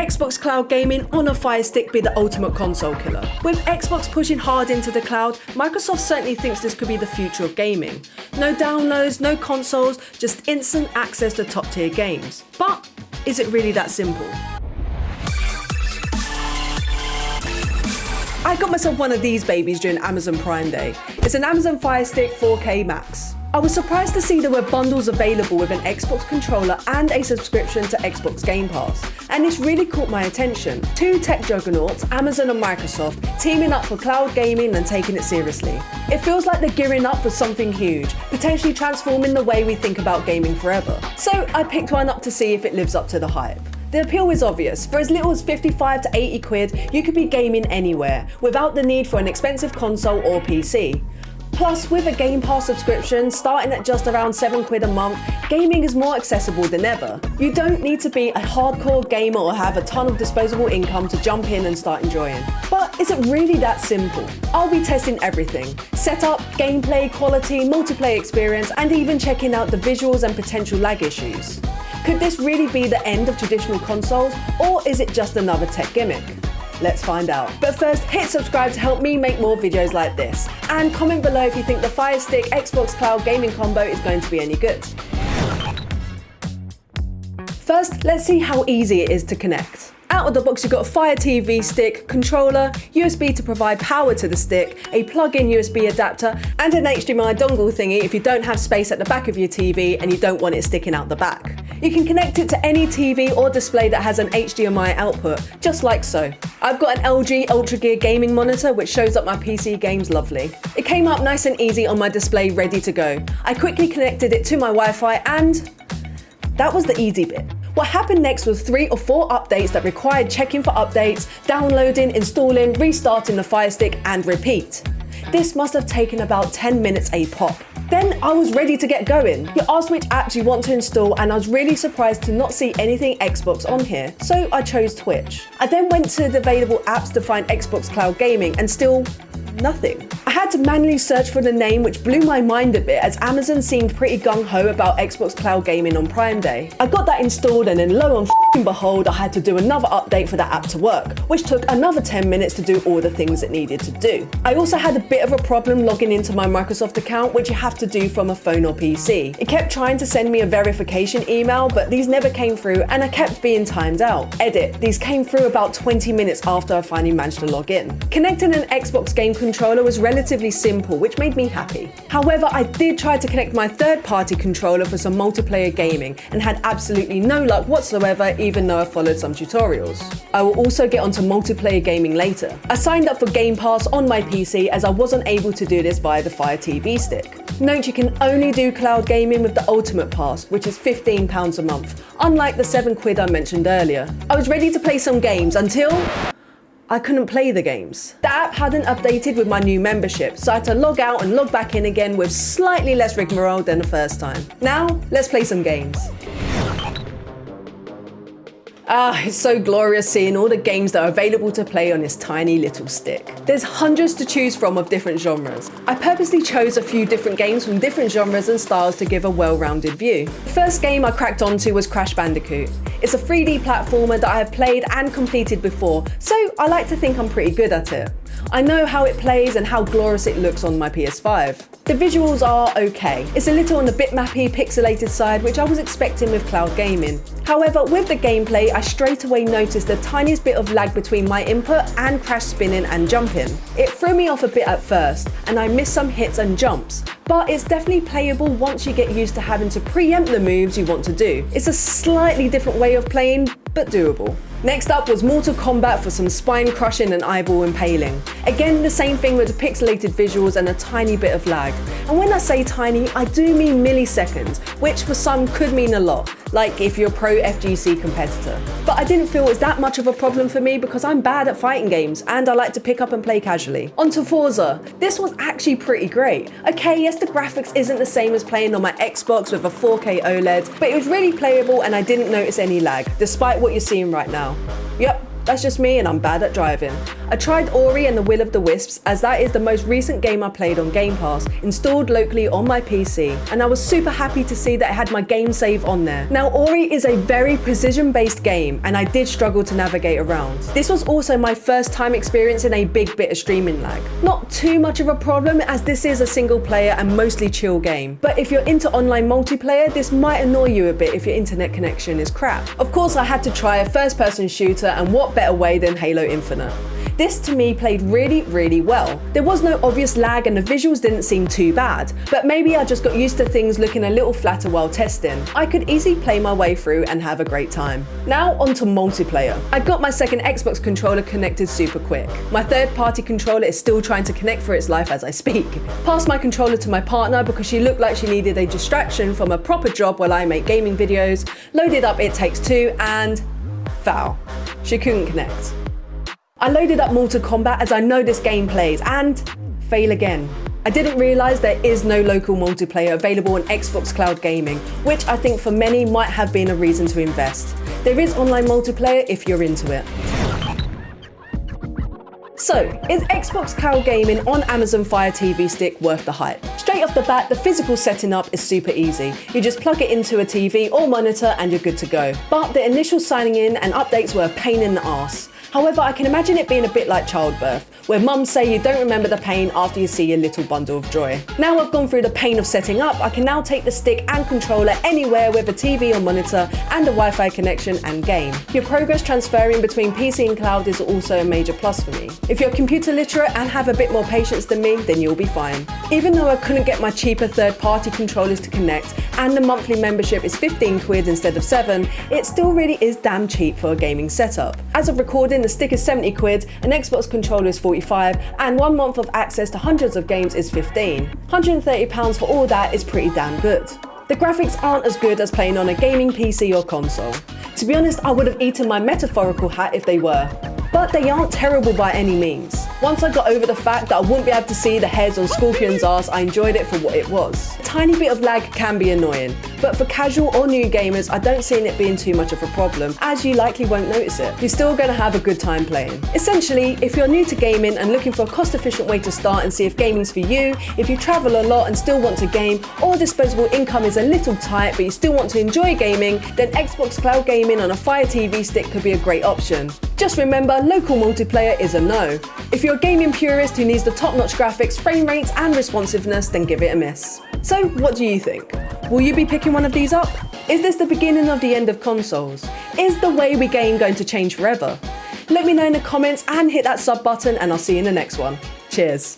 Xbox cloud gaming on a Fire Stick be the ultimate console killer? With Xbox pushing hard into the cloud, Microsoft certainly thinks this could be the future of gaming. No downloads, no consoles, just instant access to top tier games. But is it really that simple? I got myself one of these babies during Amazon Prime Day. It's an Amazon Fire Stick 4K Max. I was surprised to see there were bundles available with an Xbox controller and a subscription to Xbox Game Pass. And this really caught my attention. Two tech juggernauts, Amazon and Microsoft, teaming up for cloud gaming and taking it seriously. It feels like they're gearing up for something huge, potentially transforming the way we think about gaming forever. So I picked one up to see if it lives up to the hype. The appeal is obvious. For as little as 55 to 80 quid, you could be gaming anywhere, without the need for an expensive console or PC. Plus, with a Game Pass subscription starting at just around 7 quid a month, gaming is more accessible than ever. You don't need to be a hardcore gamer or have a ton of disposable income to jump in and start enjoying. But is it really that simple? I'll be testing everything. Setup, gameplay, quality, multiplayer experience, and even checking out the visuals and potential lag issues. Could this really be the end of traditional consoles, or is it just another tech gimmick? Let's find out. But first, hit subscribe to help me make more videos like this. And comment below if you think the Fire Stick Xbox Cloud gaming combo is going to be any good. First, let's see how easy it is to connect. Out of the box, you've got a Fire TV stick, controller, USB to provide power to the stick, a plug-in USB adapter, and an HDMI dongle thingy if you don't have space at the back of your TV and you don't want it sticking out the back. You can connect it to any TV or display that has an HDMI output, just like so. I've got an LG Ultra Gear gaming monitor which shows up my PC games lovely. It came up nice and easy on my display, ready to go. I quickly connected it to my Wi-Fi and that was the easy bit. What happened next was 3 or 4 updates that required checking for updates, downloading, installing, restarting the Fire Stick and repeat. This must have taken about 10 minutes a pop. Then I was ready to get going. You asked which apps you want to install and I was really surprised to not see anything Xbox on here, so I chose Twitch. I then went to the available apps to find Xbox Cloud Gaming and still nothing. I had to manually search for the name, which blew my mind a bit as Amazon seemed pretty gung-ho about Xbox Cloud Gaming on Prime Day. I got that installed and then lo and behold, I had to do another update for that app to work, which took another 10 minutes to do all the things it needed to do. I also had a bit of a problem logging into my Microsoft account, which you have to do from a phone or PC. It kept trying to send me a verification email, but these never came through and I kept being timed out. Edit, these came through about 20 minutes after I finally managed to log in. Connecting an Xbox game controller was relatively simple, which made me happy. However, I did try to connect my third-party controller for some multiplayer gaming and had absolutely no luck whatsoever, even though I followed some tutorials. I will also get onto multiplayer gaming later. I signed up for Game Pass on my PC as I wasn't able to do this via the Fire TV stick. Note you can only do cloud gaming with the Ultimate Pass, which is £15 a month, unlike the 7 quid I mentioned earlier. I was ready to play some games until I couldn't play the games. The app hadn't updated with my new membership, so I had to log out and log back in again with slightly less rigmarole than the first time. Now, let's play some games. It's so glorious seeing all the games that are available to play on this tiny little stick. There's hundreds to choose from of different genres. I purposely chose a few different games from different genres and styles to give a well-rounded view. The first game I cracked onto was Crash Bandicoot. It's a 3D platformer that I have played and completed before, so I like to think I'm pretty good at it. I know how it plays and how glorious it looks on my PS5. The visuals are okay. It's a little on the bitmappy, pixelated side, which I was expecting with cloud gaming. However, with the gameplay, I straight away noticed the tiniest bit of lag between my input and Crash spinning and jumping. It threw me off a bit at first, and I missed some hits and jumps. But it's definitely playable once you get used to having to preempt the moves you want to do. It's a slightly different way of playing, but doable. Next up was Mortal Kombat for some spine crushing and eyeball impaling. Again, the same thing with the pixelated visuals and a tiny bit of lag. And when I say tiny, I do mean milliseconds, which for some could mean a lot, like if you're a pro FGC competitor. But I didn't feel it was that much of a problem for me because I'm bad at fighting games and I like to pick up and play casually. On to Forza. This was actually pretty great. Okay, yes, the graphics isn't the same as playing on my Xbox with a 4K OLED, but it was really playable and I didn't notice any lag, despite what you're seeing right now. Yep, That's just me and I'm bad at driving. I tried Ori and the Will of the Wisps, as that is the most recent game I played on Game Pass, installed locally on my PC, and I was super happy to see that it had my game save on there. Now Ori is a very precision-based game, and I did struggle to navigate around. This was also my first time experiencing a big bit of streaming lag. Not too much of a problem, as this is a single player and mostly chill game, but if you're into online multiplayer, this might annoy you a bit if your internet connection is crap. Of course, I had to try a first-person shooter, and what better way than Halo Infinite. This to me played really well. There was no obvious lag and the visuals didn't seem too bad, but maybe I just got used to things looking a little flatter while testing. I could easily play my way through and have a great time. Now onto multiplayer. I got my second Xbox controller connected super quick. My third-party controller is still trying to connect for its life as I speak. Passed my controller to my partner because she looked like she needed a distraction from a proper job while I make gaming videos. Loaded up It Takes Two and foul. She couldn't connect. I loaded up Mortal Kombat as I know this game plays and fail again. I didn't realise there is no local multiplayer available on Xbox Cloud Gaming, which I think for many might have been a reason to invest. There is online multiplayer if you're into it. So, is Xbox Cloud Gaming on Amazon Fire TV Stick worth the hype? Straight off the bat, the physical setting up is super easy. You just plug it into a TV or monitor and you're good to go. But the initial signing in and updates were a pain in the arse. However, I can imagine it being a bit like childbirth, where mums say you don't remember the pain after you see your little bundle of joy. Now I've gone through the pain of setting up, I can now take the stick and controller anywhere with a TV or monitor and a Wi-Fi connection and game. Your progress transferring between PC and cloud is also a major plus for me. If you're computer literate and have a bit more patience than me, then you'll be fine. Even though I couldn't get my cheaper third-party controllers to connect and the monthly membership is 15 quid instead of 7, it still really is damn cheap for a gaming setup. As of recording, the stick is 70 quid, an Xbox controller is 45, and 1 month of access to hundreds of games is 15. £130 for all that is pretty damn good. The graphics aren't as good as playing on a gaming PC or console. To be honest, I would have eaten my metaphorical hat if they were. But they aren't terrible by any means. Once I got over the fact that I wouldn't be able to see the heads on Scorpion's arse, I enjoyed it for what it was. A tiny bit of lag can be annoying, but for casual or new gamers, I don't see it being too much of a problem, as you likely won't notice it. You're still going to have a good time playing. Essentially, if you're new to gaming and looking for a cost-efficient way to start and see if gaming's for you, if you travel a lot and still want to game, or disposable income is a little tight but you still want to enjoy gaming, then Xbox Cloud Gaming on a Fire TV Stick could be a great option. Just remember, local multiplayer is a no. If you're a gaming purist who needs the top-notch graphics, frame rates and responsiveness, then give it a miss. So what do you think? Will you be picking one of these up? Is this the beginning of the end of consoles? Is the way we game going to change forever? Let me know in the comments and hit that sub button, and I'll see you in the next one. Cheers.